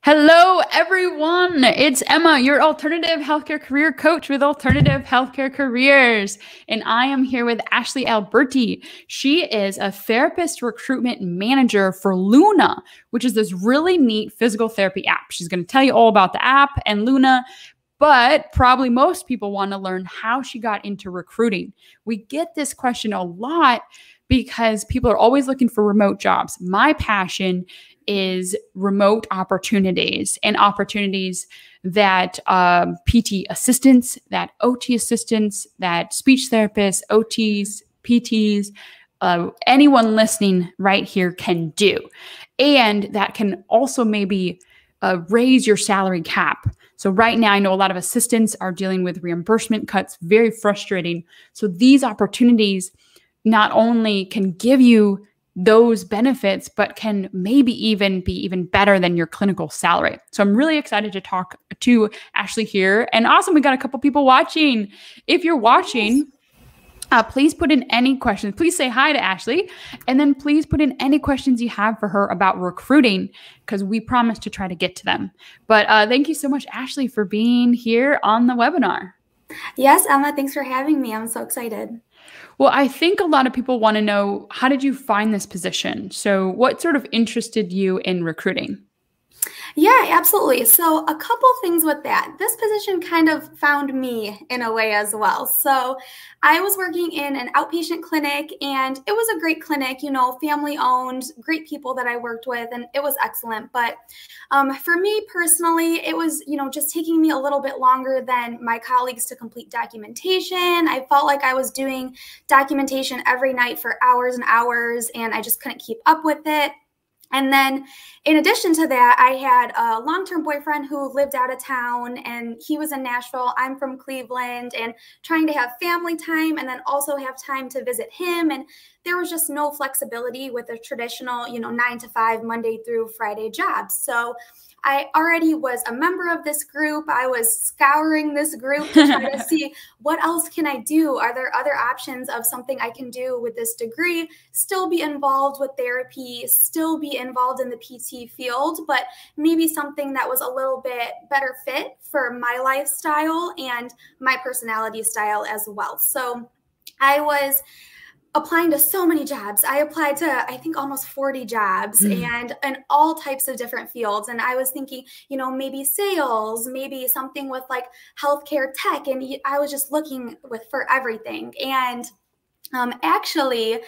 Hello, everyone. It's Emma, your alternative healthcare career coach with Alternative Healthcare Careers. And I am here with Ashley Alberti. She is a therapist recruitment manager for Luna, which is this really neat physical therapy app. She's going to tell you all about the app and Luna, but probably most people want to learn how she got into recruiting. We get this question a lot because people are always looking for remote jobs. My passion is remote opportunities and opportunities that PT assistants, that OT assistants, that speech therapists, OTs, PTs, anyone listening right here can do. And that can also maybe raise your salary cap. So right now, I know a lot of assistants are dealing with reimbursement cuts, very frustrating. So these opportunities not only can give you those benefits, but can maybe even be even better than your clinical salary. So I'm really excited to talk to Ashley here. And awesome, we got a couple people watching. If you're watching, please put in any questions. Please say hi to Ashley. And then please put in any questions you have for her about recruiting, because we promise to try to get to them. But thank you so much, Ashley, for being here on the webinar. Yes, Emma, thanks for having me. I'm so excited. Well, I think a lot of people want to know, how did you find this position? So what sort of interested you in recruiting? Yeah, absolutely. So a couple things with that. This position kind of found me in a way as well. So I was working in an outpatient clinic, and it was a great clinic, family owned, great people that I worked with, and it was excellent. But for me personally, it was, just taking me a little bit longer than my colleagues to complete documentation. I felt like I was doing documentation every night for hours and hours, and I just couldn't keep up with it. And then in addition to that, I had a long-term boyfriend who lived out of town, and he was in Nashville. I'm from Cleveland, and trying to have family time and then also have time to visit him. And there was just no flexibility with a traditional, 9 to 5, Monday through Friday job. So I already was a member of this group. I was scouring this group to try to see what else can I do? Are there other options of something I can do with this degree, still be involved with therapy, still be involved in the PT field, but maybe something that was a little bit better fit for my lifestyle and my personality style as well. So I was applying to so many jobs. I applied to, I think, almost 40 jobs and in all types of different fields. And I was thinking, maybe sales, maybe something with like healthcare tech. And I was just looking for everything. And actually,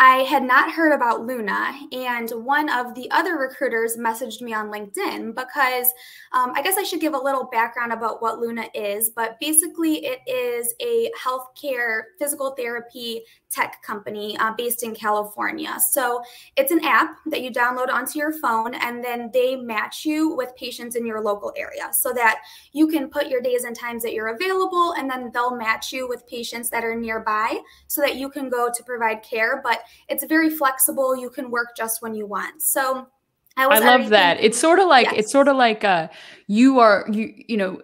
I had not heard about Luna, and one of the other recruiters messaged me on LinkedIn because I guess I should give a little background about what Luna is, but basically it is a healthcare physical therapy tech company based in California. So it's an app that you download onto your phone, and then they match you with patients in your local area so that you can put your days and times that you're available, and then they'll match you with patients that are nearby so that you can go to provide care. But it's very flexible. You can work just when you want. So I love that. It's sort of like, yes.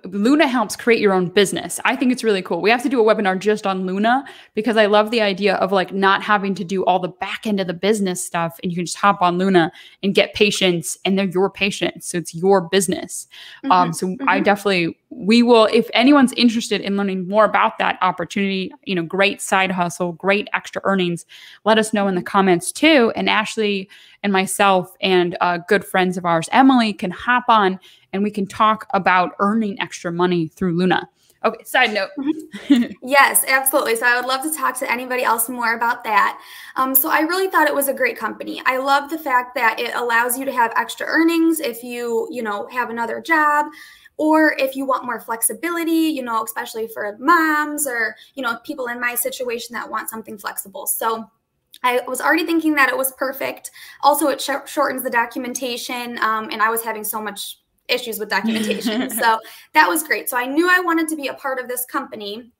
Luna helps create your own business. I think it's really cool. We have to do a webinar just on Luna because I love the idea of like not having to do all the back end of the business stuff, and you can just hop on Luna and get patients, and they're your patients. So it's your business. We will, if anyone's interested in learning more about that opportunity, great side hustle, great extra earnings, let us know in the comments too. And Ashley and myself and good friends of ours, Emily, can hop on and we can talk about earning extra money through Luna. Okay, side note. Yes, absolutely. So I would love to talk to anybody else more about that. So I really thought it was a great company. I love the fact that it allows you to have extra earnings if you, have another job, or if you want more flexibility, especially for moms or, people in my situation that want something flexible. So I was already thinking that it was perfect. Also, it shortens the documentation, and I was having so much issues with documentation. So that was great. So I knew I wanted to be a part of this company.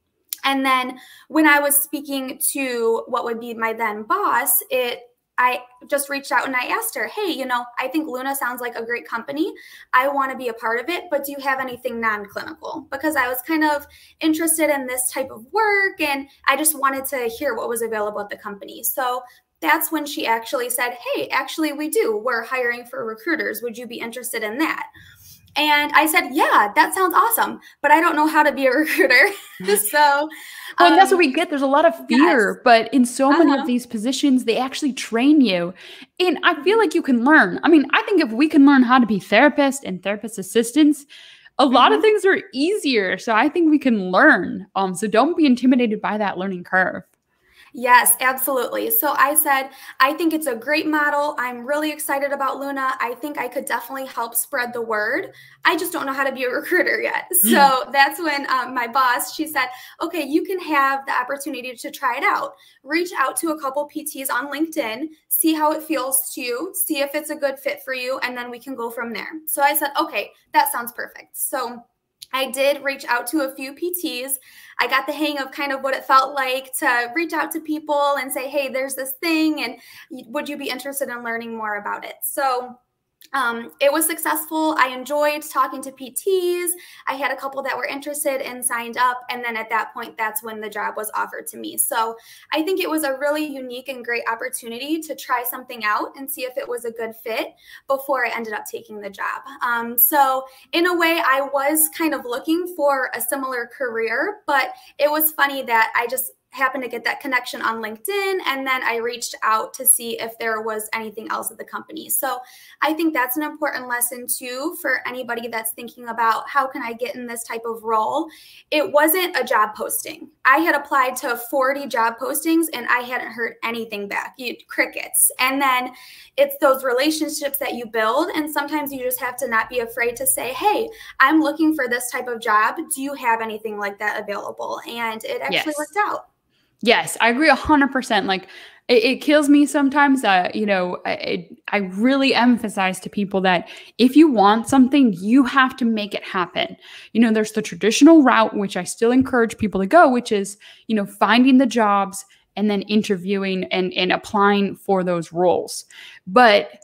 And then when I was speaking to what would be my then boss, I just reached out and I asked her, hey, I think Luna sounds like a great company. I want to be a part of it, but do you have anything non-clinical? Because I was kind of interested in this type of work, and I just wanted to hear what was available at the company. So that's when she actually said, hey, actually we do. We're hiring for recruiters. Would you be interested in that? And I said, yeah, that sounds awesome, but I don't know how to be a recruiter. So, well, and that's what we get. There's a lot of fear, yes. but in so many of these positions, they actually train you. And I feel like you can learn. I mean, I think if we can learn how to be therapists and therapist assistants, a lot of things are easier. So I think we can learn. So don't be intimidated by that learning curve. Yes, absolutely. So I said, I think it's a great model. I'm really excited about Luna. I think I could definitely help spread the word. I just don't know how to be a recruiter yet. So that's when my boss, she said, okay, you can have the opportunity to try it out. Reach out to a couple PTs on LinkedIn, see how it feels to you, see if it's a good fit for you, and then we can go from there. So I said, okay, that sounds perfect. So I did reach out to a few PTs. I got the hang of kind of what it felt like to reach out to people and say, hey, there's this thing, and would you be interested in learning more about it? So it was successful. I enjoyed talking to PTs. I had a couple that were interested and signed up. And then at that point, that's when the job was offered to me. So I think it was a really unique and great opportunity to try something out and see if it was a good fit before I ended up taking the job. So in a way, I was kind of looking for a similar career, but it was funny that I just happened to get that connection on LinkedIn, and then I reached out to see if there was anything else at the company. So I think that's an important lesson too for anybody that's thinking about how can I get in this type of role. It wasn't a job posting. I had applied to 40 job postings and I hadn't heard anything back. Crickets. And then it's those relationships that you build, and sometimes you just have to not be afraid to say, hey, I'm looking for this type of job. Do you have anything like that available? And it actually worked out. Yes, I agree 100%. Like it kills me sometimes. I really emphasize to people that if you want something, you have to make it happen. There's the traditional route, which I still encourage people to go, which is, finding the jobs and then interviewing and applying for those roles. But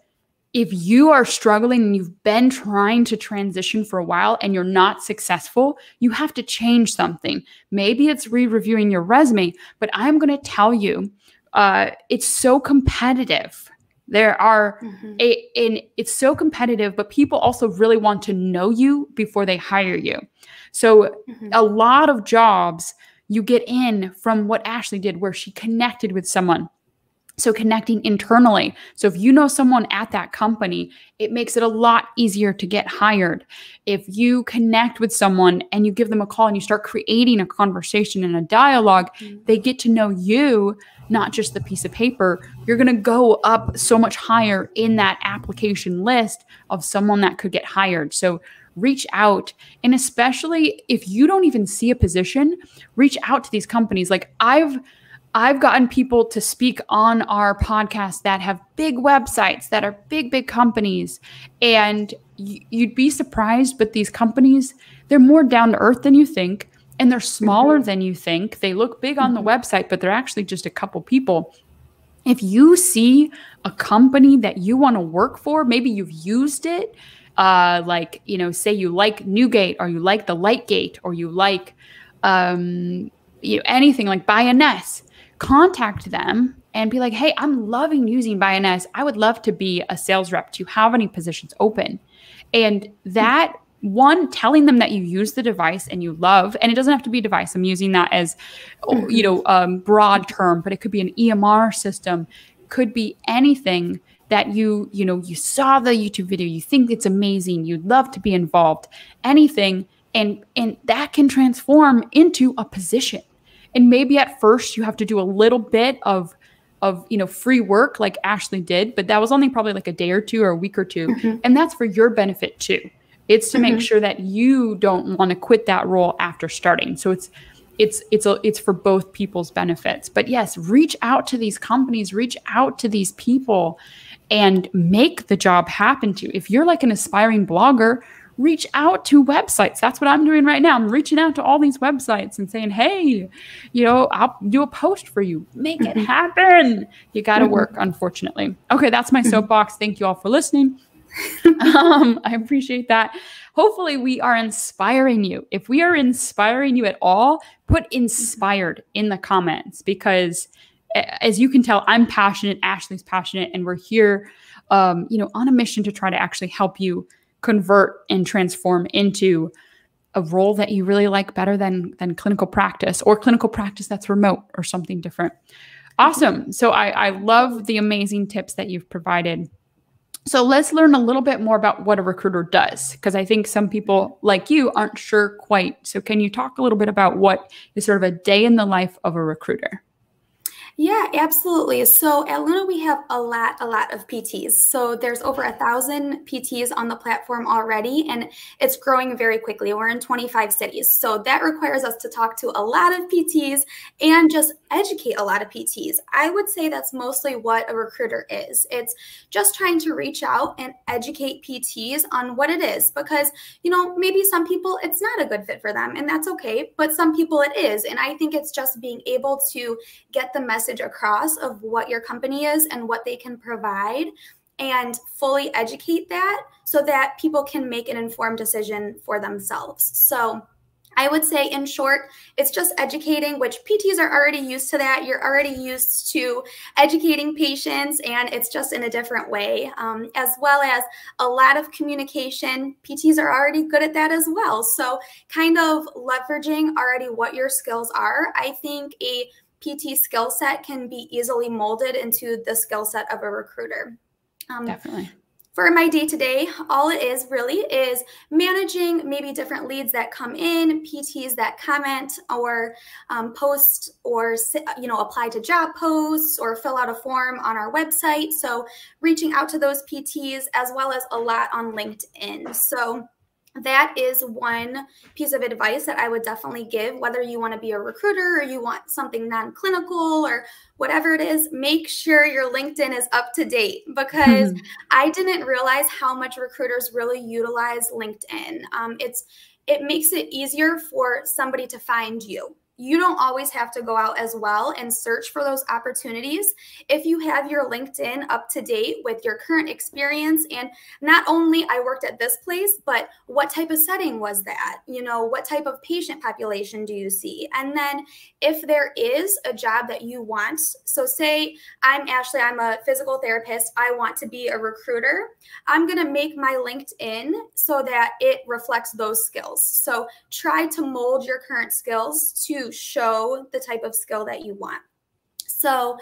if you are struggling and you've been trying to transition for a while and you're not successful, you have to change something. Maybe it's re-reviewing your resume, but I'm going to tell you, it's so competitive. It's so competitive, but people also really want to know you before they hire you. So a lot of jobs you get in from what Ashley did, where she connected with someone. So connecting internally. So if you know someone at that company, it makes it a lot easier to get hired. If you connect with someone and you give them a call and you start creating a conversation and a dialogue, they get to know you, not just the piece of paper. You're going to go up so much higher in that application list of someone that could get hired. So reach out. And especially if you don't even see a position, reach out to these companies. Like I've gotten people to speak on our podcast that have big websites, that are big, big companies. And you'd be surprised, but these companies, they're more down to earth than you think. And they're smaller than you think. They look big on the website, but they're actually just a couple people. If you see a company that you want to work for, maybe you've used it, say you like Newgate, or you like the Lightgate, or you like anything like Bioness. Contact them and be like, hey, I'm loving using Bioness. I would love to be a sales rep. Do you have any positions open? And that one, telling them that you use the device and you love, and it doesn't have to be a device. I'm using that as, broad term, but it could be an EMR system, could be anything that you saw the YouTube video, you think it's amazing, you'd love to be involved, anything. And that can transform into a position. And maybe at first you have to do a little bit of free work like Ashley did, but that was only probably like a day or two or a week or two. And that's for your benefit too. It's to make sure that you don't want to quit that role after starting. So it's for both people's benefits. But yes, reach out to these companies, reach out to these people, and make the job happen to you. If you're like an aspiring blogger, reach out to websites. That's what I'm doing right now. I'm reaching out to all these websites and saying, hey, I'll do a post for you. Make it happen. You got to work, unfortunately. Okay, that's my soapbox. Thank you all for listening. I appreciate that. Hopefully we are inspiring you. If we are inspiring you at all, put inspired in the comments, because as you can tell, I'm passionate, Ashley's passionate, and we're here, on a mission to try to actually help you convert and transform into a role that you really like better than clinical practice, or clinical practice that's remote or something different. Awesome. So I love the amazing tips that you've provided. So let's learn a little bit more about what a recruiter does, because I think some people like you aren't sure quite. So can you talk a little bit about what is sort of a day in the life of a recruiter? Yeah, absolutely. So at Luna, we have a lot of PTs. So there's over 1,000 PTs on the platform already, and it's growing very quickly. We're in 25 cities. So that requires us to talk to a lot of PTs and just educate a lot of PTs. I would say that's mostly what a recruiter is. It's just trying to reach out and educate PTs on what it is, because, maybe some people it's not a good fit for them, and that's okay. But some people it is. And I think it's just being able to get the message across of what your company is and what they can provide, and fully educate that so that people can make an informed decision for themselves. So I would say, in short, it's just educating, which PTs are already used to that. You're already used to educating patients, and it's just in a different way, as well as a lot of communication. PTs are already good at that as well. So kind of leveraging already what your skills are. I think a PT skill set can be easily molded into the skill set of a recruiter. Definitely. For my day-to-day, all it is really is managing maybe different leads that come in, PTs that comment or post or apply to job posts or fill out a form on our website. So reaching out to those PTs, as well as a lot on LinkedIn. So that is one piece of advice that I would definitely give, whether you want to be a recruiter or you want something non-clinical or whatever it is. Make sure your LinkedIn is up to date, because I didn't realize how much recruiters really utilize LinkedIn. It makes it easier for somebody to find you. You don't always have to go out as well and search for those opportunities. If you have your LinkedIn up to date with your current experience, and not only I worked at this place, but what type of setting was that? What type of patient population do you see? And then if there is a job that you want, so say I'm Ashley, I'm a physical therapist, I want to be a recruiter, I'm going to make my LinkedIn so that it reflects those skills. So try to mold your current skills to show the type of skill that you want. So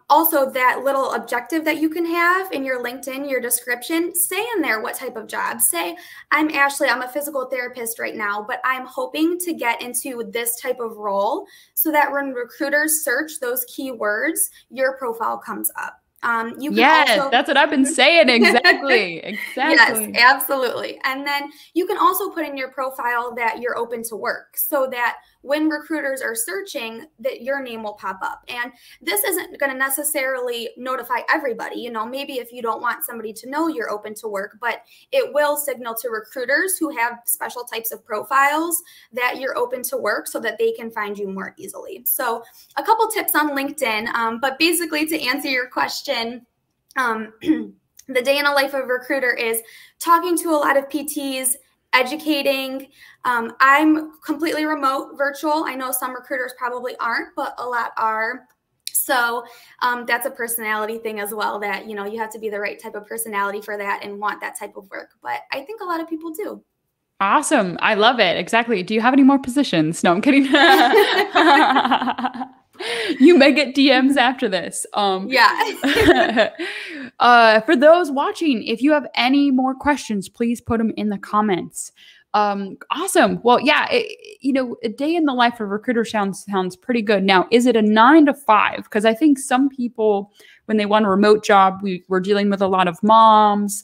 also that little objective that you can have in your LinkedIn, your description, say in there what type of job. Say, I'm Ashley, I'm a physical therapist right now, but I'm hoping to get into this type of role, so that when recruiters search those keywords, your profile comes up. That's what I've been saying. Exactly. Yes, absolutely. And then you can also put in your profile that you're open to work, so that when recruiters are searching, that your name will pop up. And this isn't going to necessarily notify everybody. Maybe if you don't want somebody to know you're open to work, but it will signal to recruiters who have special types of profiles that you're open to work, so that they can find you more easily. So a couple tips on LinkedIn, but basically to answer your question, the day in a life of a recruiter is talking to a lot of PTs, educating. I'm completely remote, virtual. I know some recruiters probably aren't, but a lot are. So that's a personality thing as well, that, you have to be the right type of personality for that and want that type of work. But I think a lot of people do. Awesome. I love it. Exactly. Do you have any more positions? No, I'm kidding. You may get DMs after this. For those watching, if you have any more questions, please put them in the comments. Awesome. Well, yeah, a day in the life of a recruiter sounds pretty good. Now, is it a 9 to 5? Because I think some people, when they want a remote job, we're dealing with a lot of moms,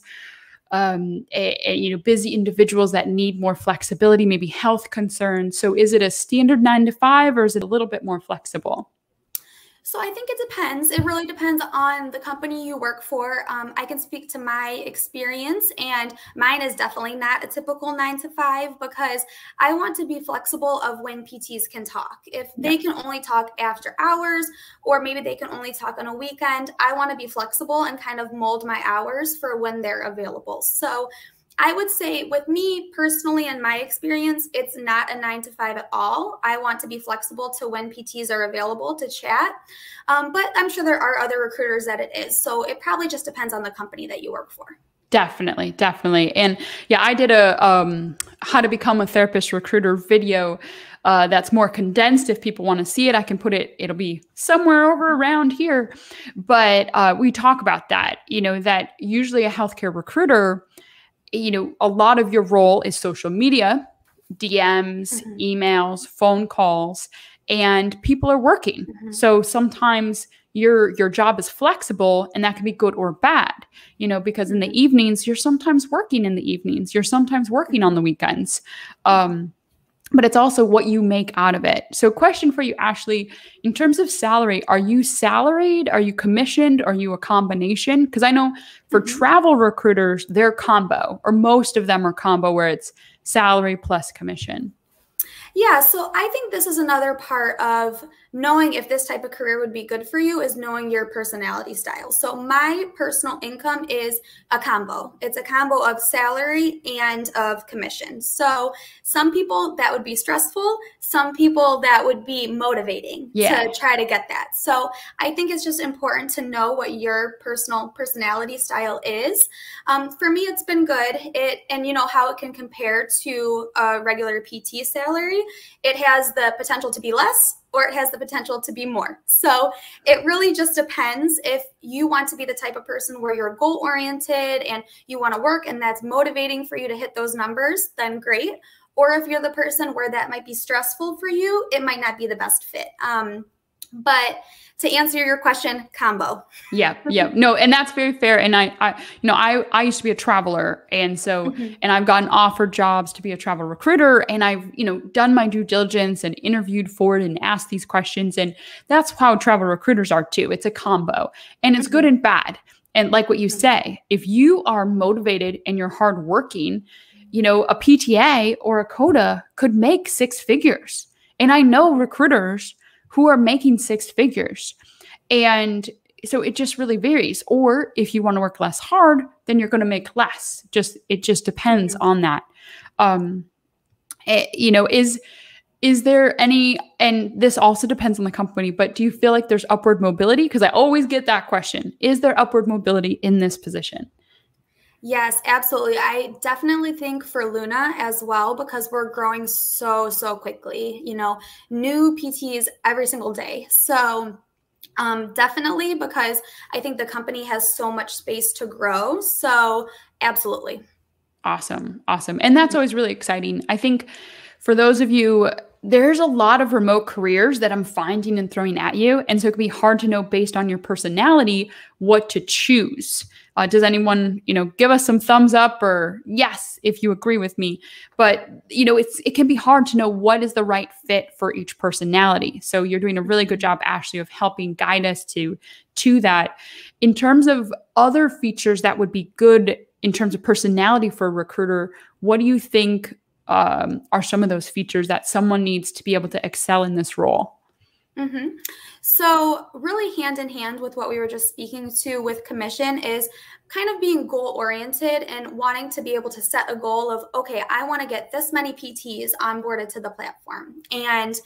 busy individuals that need more flexibility, maybe health concerns. So is it a standard 9 to 5, or is it a little bit more flexible? So I think it depends. It really depends on the company you work for. I can speak to my experience, and mine is definitely not a typical 9 to 5, because I want to be flexible of when PTs can talk. If they can only talk after hours, or maybe they can only talk on a weekend, I want to be flexible and kind of mold my hours for when they're available. So I would say with me personally and my experience, it's not a 9 to 5 at all. I want to be flexible to when PTs are available to chat. But I'm sure there are other recruiters that it is. So it probably just depends on the company that you work for. Definitely, definitely. And yeah, I did a how to become a therapist recruiter video that's more condensed. If people want to see it, I can put it, it'll be somewhere over around here. But we talk about that, that usually a healthcare recruiter, a lot of your role is social media, DMs, emails, phone calls, and people are working. So sometimes your job is flexible, and that can be good or bad, because in the evenings, you're sometimes working in the evenings, you're sometimes working on the weekends. But it's also what you make out of it. So question for you, Ashley, in terms of salary, are you salaried? Are you commissioned? Are you a combination? Because I know for travel recruiters, they're combo, or most of them are combo, where it's salary plus commission. Yeah, so I think this is another part of knowing if this type of career would be good for you, is knowing your personality style. So my personal income is a combo. It's a combo of salary and of commission. So some people that would be stressful, some people that would be motivating to try to get that. So I think it's just important to know what your personal personality style is. For me, it's been good. And you know how it can compare to a regular PT salary. It has the potential to be less, or it has the potential to be more. So it really just depends. If you want to be the type of person where you're goal oriented and you want to work and that's motivating for you to hit those numbers, then great. Or if you're the person where that might be stressful for you, it might not be the best fit. But to answer your question, combo. Yeah. No, and that's very fair. And I used to be a traveler, and so, and I've gotten offered jobs to be a travel recruiter, and I've, done my due diligence and interviewed for it and asked these questions. And that's how travel recruiters are too. It's a combo, and it's good and bad. And like what you say, if you are motivated and you're hardworking, a PTA or a COTA could make 6 figures. And I know recruiters who are making 6 figures. And so it just really varies. Or if you want to work less hard, then you're going to make less. It just depends on that. Is there any, and this also depends on the company, but do you feel like there's upward mobility? Because I always get that question. Is there upward mobility in this position? Yes, absolutely. I definitely think for Luna as well, because we're growing so quickly, new PTs every single day. So definitely, because I think the company has so much space to grow. So absolutely. Awesome. And that's always really exciting. I think for those of you, there's a lot of remote careers that I'm finding and throwing at you. And so it can be hard to know based on your personality what to choose. Does anyone, give us some thumbs up or yes, if you agree with me? But, it can be hard to know what is the right fit for each personality. So you're doing a really good job, Ashley, of helping guide us to that. In terms of other features that would be good in terms of personality for a recruiter, what do you think are some of those features that someone needs to be able to excel in this role? So really hand in hand with what we were just speaking to with commission is kind of being goal oriented and wanting to be able to set a goal of, okay, I want to get this many PTs onboarded to the platform. And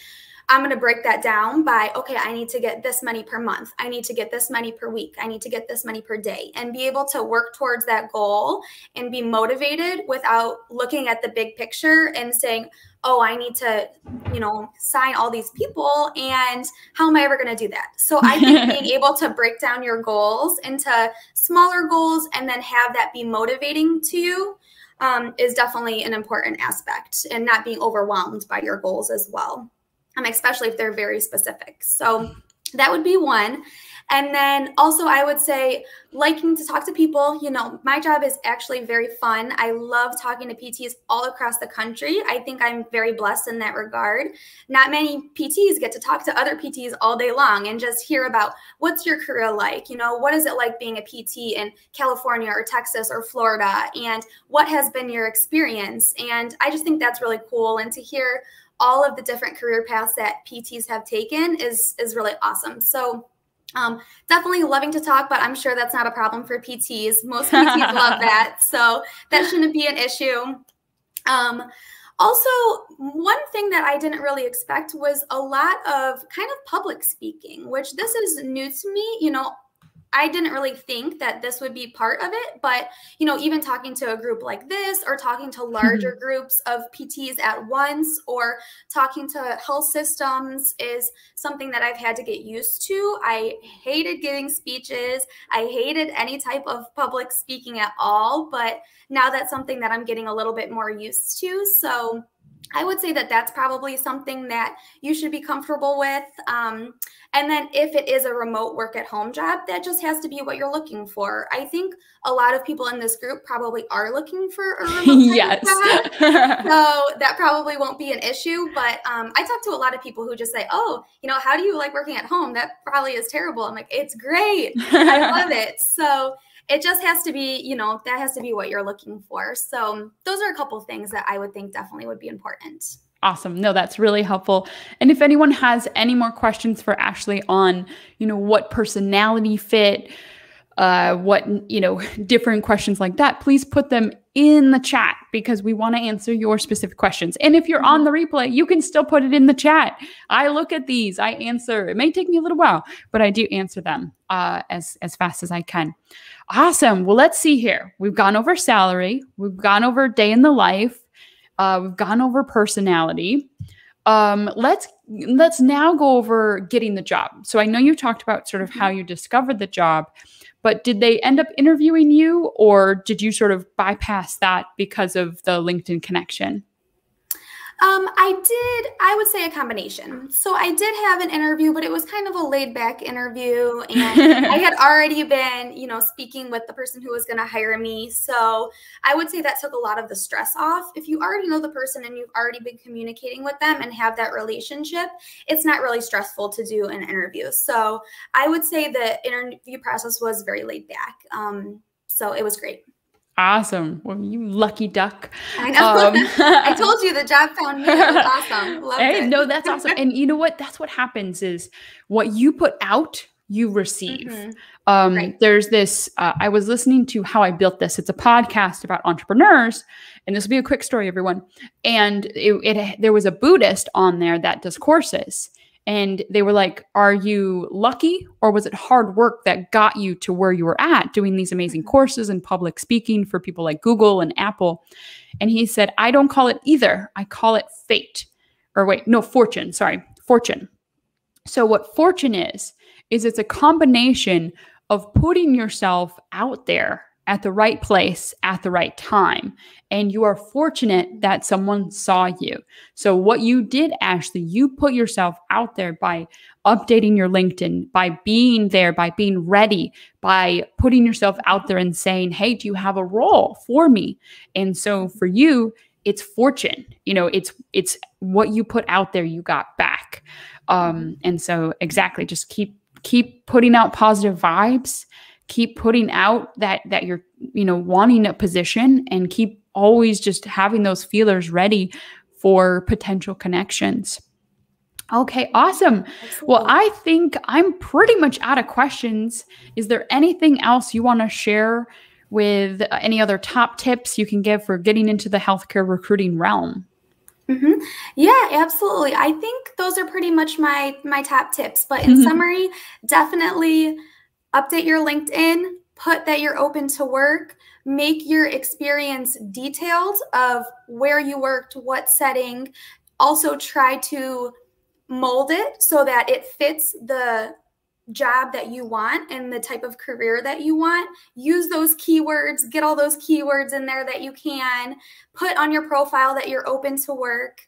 I'm going to break that down by, okay, I need to get this many per month. I need to get this many per week. I need to get this many per day, and be able to work towards that goal and be motivated without looking at the big picture and saying, oh, I need to, sign all these people, and how am I ever going to do that? So I think being able to break down your goals into smaller goals and then have that be motivating to you is definitely an important aspect, and not being overwhelmed by your goals as well. Especially if they're very specific. So that would be one. And then also I would say liking to talk to people. My job is actually very fun. I love talking to PTs all across the country. I think I'm very blessed in that regard. Not many PTs get to talk to other PTs all day long and just hear about what's your career like, what is it like being a PT in California or Texas or Florida, and what has been your experience. And I just think that's really cool. And to hear all of the different career paths that PTs have taken is really awesome. So Definitely loving to talk, but I'm sure that's not a problem for PTs. Most PTs love that, so that shouldn't be an issue. Also, one thing that I didn't really expect was a lot of kind of public speaking, which this is new to me. You know, I didn't really think that this would be part of it, but, you know, even talking to a group like this or talking to larger groups of PTs at once or talking to health systems is something that I've had to get used to. I hated giving speeches. I hated any type of public speaking at all, but now that's something that I'm getting a little bit more used to. So I would say that that's probably something that you should be comfortable with. And then if it is a remote work at home job, that just has to be what you're looking for. I think a lot of people in this group probably are looking for a remote yes. job. So that probably won't be an issue. But I talk to a lot of people who just say, oh, you know, how do you like working at home? That probably is terrible. I'm like, it's great. I love it. So it just has to be, you know, that has to be what you're looking for. So those are a couple of things that I would think definitely would be important. Awesome. No, that's really helpful. And if anyone has any more questions for Ashley on, you know, what personality fit, what, you know, different questions like that, please put them in the chat because we want to answer your specific questions. And if you're on the replay, you can still put it in the chat. I look at these, I answer. It may take me a little while, but I do answer them as fast as I can. Awesome. Well, let's see here. We've gone over salary. We've gone over day in the life. We've gone over personality. Let's now go over getting the job. So I know you talked about sort of how you discovered the job, but did they end up interviewing you or did you sort of bypass that because of the LinkedIn connection? I would say a combination. So I did have an interview, but it was kind of a laid back interview. And I had already been, you know, speaking with the person who was going to hire me. So I would say that took a lot of the stress off. If you already know the person and you've already been communicating with them and have that relationship, it's not really stressful to do an interview. So I would say the interview process was very laid back. So it was great. Awesome. Well, you lucky duck. I know. I told you the job found me. It was awesome. Loved it. No, that's awesome. And you know what? That's what happens is what you put out, you receive. Right. There's this, I was listening to How I Built This. It's a podcast about entrepreneurs. And this will be a quick story, everyone. And there was a Buddhist on there that does courses. And they were like, are you lucky or was it hard work that got you to where you were at doing these amazing courses and public speaking for people like Google and Apple? And he said, I don't call it either. I call it fate. Or wait, no, fortune. Sorry, fortune. So what fortune is it's a combination of putting yourself out there at the right place at the right time. And you are fortunate that someone saw you. So what you did, Ashley, you put yourself out there by updating your LinkedIn, by being there, by being ready, by putting yourself out there and saying, hey, do you have a role for me? And so for you, it's fortune. You know, it's what you put out there, you got back. And so exactly, just keep putting out positive vibes. Keep putting out that you're, you know, wanting a position and keep always just having those feelers ready for potential connections. Okay, awesome. Absolutely. Well, I think I'm pretty much out of questions. Is there anything else you want to share with any other top tips you can give for getting into the healthcare recruiting realm? Yeah, absolutely. I think those are pretty much my top tips. But in summary, definitely update your LinkedIn, put that you're open to work, make your experience detailed of where you worked, what setting. Also try to mold it so that it fits the job that you want and the type of career that you want. Use those keywords, get all those keywords in there that you can. Put on your profile that you're open to work.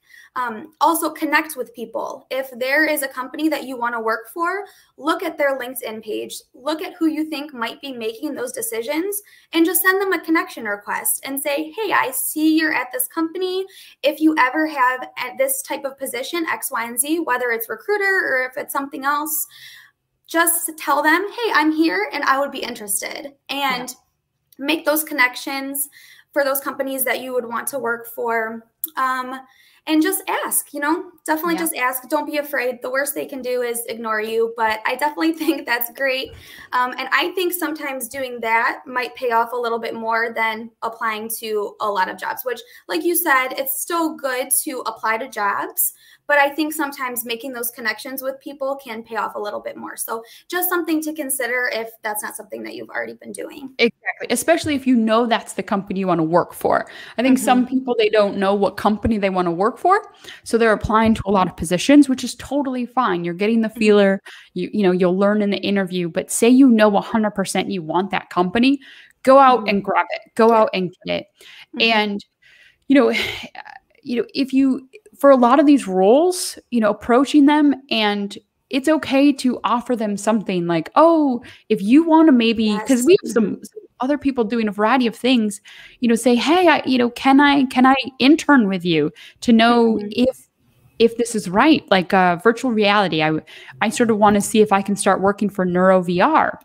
Also connect with people. If there is a company that you want to work for, look at their LinkedIn page, look at who you think might be making those decisions and just send them a connection request and say, hey, I see you're at this company. If you ever have at this type of position, X, Y, and Z, whether it's recruiter or if it's something else, just tell them, hey, I'm here and I would be interested, and make those connections for those companies that you would want to work for. And just ask, definitely just ask. Don't be afraid. The worst they can do is ignore you, but I definitely think that's great. And I think sometimes doing that might pay off a little bit more than applying to a lot of jobs, which, like you said, it's still good to apply to jobs. But I think sometimes making those connections with people can pay off a little bit more. So just something to consider if that's not something that you've already been doing. Exactly. Especially if you know that's the company you want to work for. I think some people, they don't know what company they want to work for. So they're applying to a lot of positions, which is totally fine. You're getting the feeler, you'll learn in the interview, but say 100% you want that company, go out and grab it. Go out and get it. And, if you, for a lot of these roles, approaching them, and it's okay to offer them something like, oh, if you want to maybe, because we have some other people doing a variety of things, say, hey, can I intern with you to know if this is right? Like virtual reality. I sort of want to see if I can start working for Neuro VR.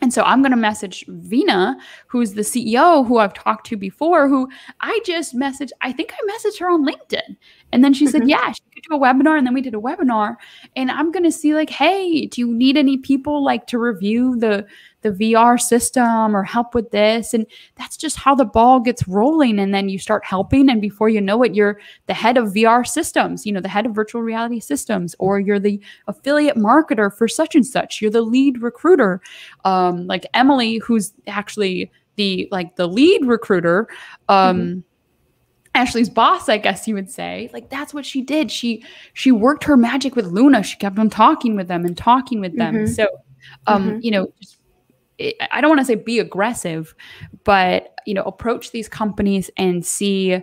And so I'm going to message Vina, who's the CEO who I've talked to before, who I just messaged. I think I messaged her on LinkedIn. And then she said, yeah, she could do a webinar. And then we did a webinar. And I'm going to see like, hey, do you need any people like to review the VR system or help with this? And that's just how the ball gets rolling. And then you start helping. And before you know it, you're the head of VR systems, the head of virtual reality systems, or you're the affiliate marketer for such and such. You're the lead recruiter. Like Emily, who's actually the lead recruiter, Ashley's boss, I guess you would say, like, that's what she did. She worked her magic with Luna. She kept on talking with them. So, just, I don't want to say be aggressive, but, approach these companies and see,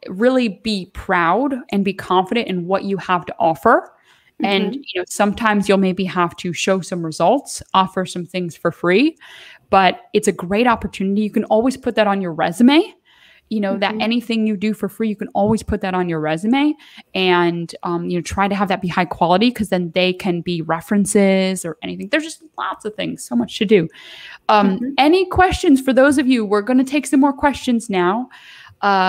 really be proud and be confident in what you have to offer. And, sometimes you'll maybe have to show some results, offer some things for free, but it's a great opportunity. You can always put that on your resume. That anything you do for free, you can always put that on your resume, and, try to have that be high quality, because then they can be references or anything. There's just lots of things, so much to do. Any questions for those of you? We're going to take some more questions now.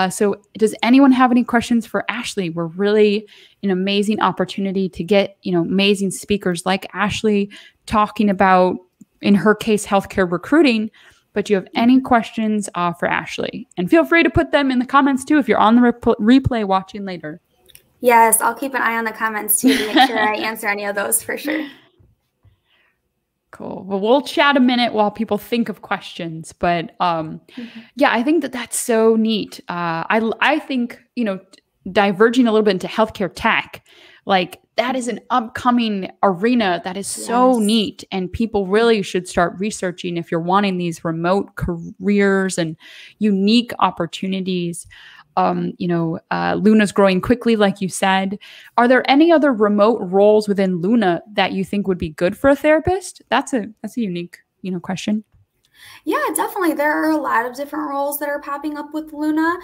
So does anyone have any questions for Ashley? We're really an amazing opportunity to get, amazing speakers like Ashley talking about, in her case, healthcare recruiting. But do you have any questions for Ashley? And feel free to put them in the comments too if you're on the replay watching later. Yes, I'll keep an eye on the comments too to make sure I answer any of those for sure. Cool. Well, we'll chat a minute while people think of questions. But yeah, I think that's so neat. I think, diverging a little bit into healthcare tech, like that is an upcoming arena that is so neat, and people really should start researching if you're wanting these remote careers and unique opportunities. Luna's growing quickly, like you said. Are there any other remote roles within Luna that you think would be good for a therapist? That's a unique, question. Yeah, definitely. There are a lot of different roles that are popping up with Luna.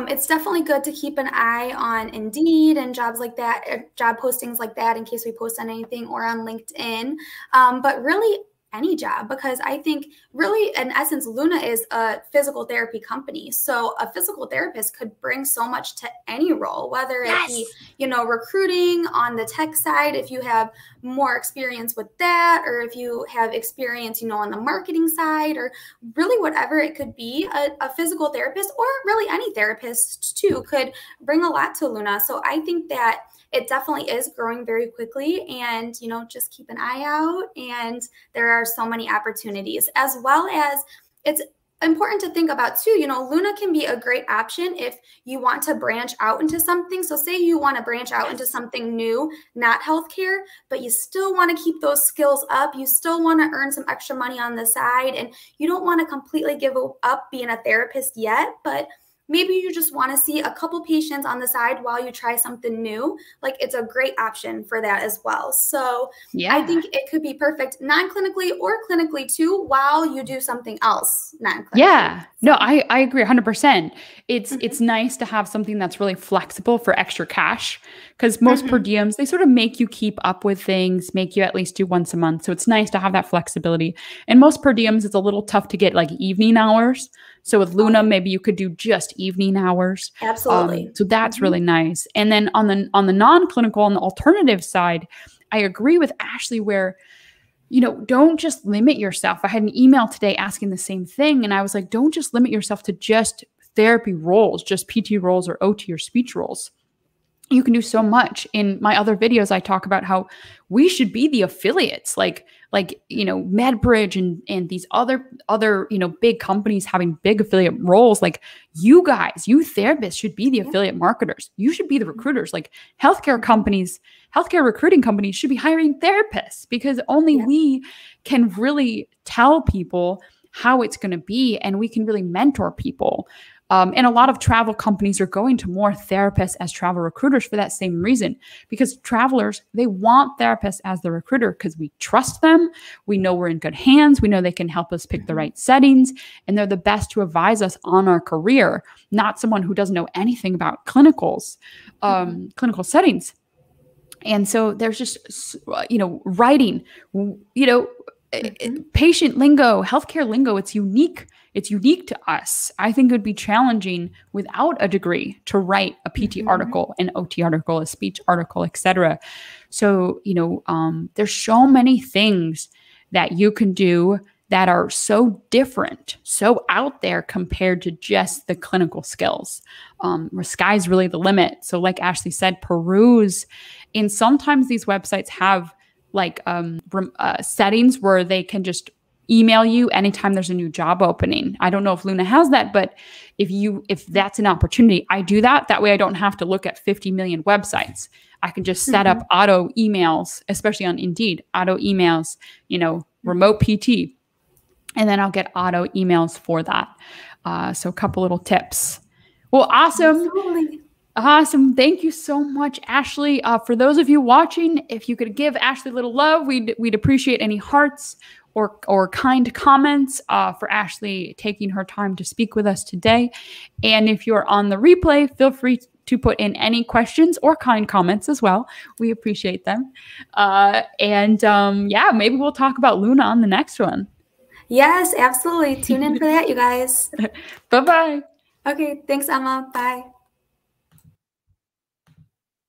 It's definitely good to keep an eye on Indeed and jobs like that, job postings like that, in case we post on anything, or on LinkedIn. But really, any job, because I think really, in essence, Luna is a physical therapy company. So a physical therapist could bring so much to any role, whether it be, recruiting on the tech side, if you have more experience with that, or if you have experience, on the marketing side, or really whatever it could be, a physical therapist, or really any therapist too, could bring a lot to Luna. So I think that it definitely is growing very quickly, and, just keep an eye out. And there are so many opportunities, as well as it's important to think about too, Luna can be a great option if you want to branch out into something. So say you want to branch out into something new, not healthcare, but you still want to keep those skills up. You still want to earn some extra money on the side, and you don't want to completely give up being a therapist yet, but maybe you just want to see a couple patients on the side while you try something new. Like, it's a great option for that as well. So I think it could be perfect non-clinically or clinically too, while you do something else non-clinically. Yeah, no, I agree 100%. It's nice to have something that's really flexible for extra cash, because most per diems, they sort of make you keep up with things, make you at least do once a month. So it's nice to have that flexibility. And most per diems, it's a little tough to get like evening hours. So with Luna, maybe you could do just evening hours. Absolutely. So that's really nice. And then on the non-clinical, on the alternative side, I agree with Ashley where, don't just limit yourself. I had an email today asking the same thing. And I was like, don't just limit yourself to just therapy roles, just PT roles or OT or speech roles. You can do so much. In my other videos, I talk about how we should be the affiliates, like MedBridge and these other big companies having big affiliate roles. Like you guys, you therapists should be the affiliate marketers. You should be the recruiters. Like healthcare recruiting companies should be hiring therapists because only we can really tell people how it's going to be, and we can really mentor people. And a lot of travel companies are going to more therapists as travel recruiters for that same reason, because travelers, they want therapists as the recruiter because we trust them. We know we're in good hands. We know they can help us pick the right settings, and they're the best to advise us on our career, not someone who doesn't know anything about clinical settings. And so there's just, writing, patient lingo, healthcare lingo, it's unique. It's unique to us. I think it would be challenging without a degree to write a PT article, an OT article, a speech article, etc. So, there's so many things that you can do that are so different, so out there compared to just the clinical skills. Where sky's really the limit. So like Ashley said, peruse. And sometimes these websites have settings where they can just email you anytime there's a new job opening. I don't know if Luna has that, but if that's an opportunity, I do that. That way I don't have to look at 50 million websites. I can just set up auto emails, especially on Indeed, auto emails, remote PT, and then I'll get auto emails for that. So a couple little tips. Well, awesome. Absolutely. Awesome. Thank you so much, Ashley. For those of you watching, if you could give Ashley a little love, we'd appreciate any hearts or kind comments for Ashley taking her time to speak with us today. And if you're on the replay, feel free to put in any questions or kind comments as well. We appreciate them. Maybe we'll talk about Luna on the next one. Yes, absolutely. Tune in for that, you guys. Bye-bye. Okay. Thanks, Emma. Bye.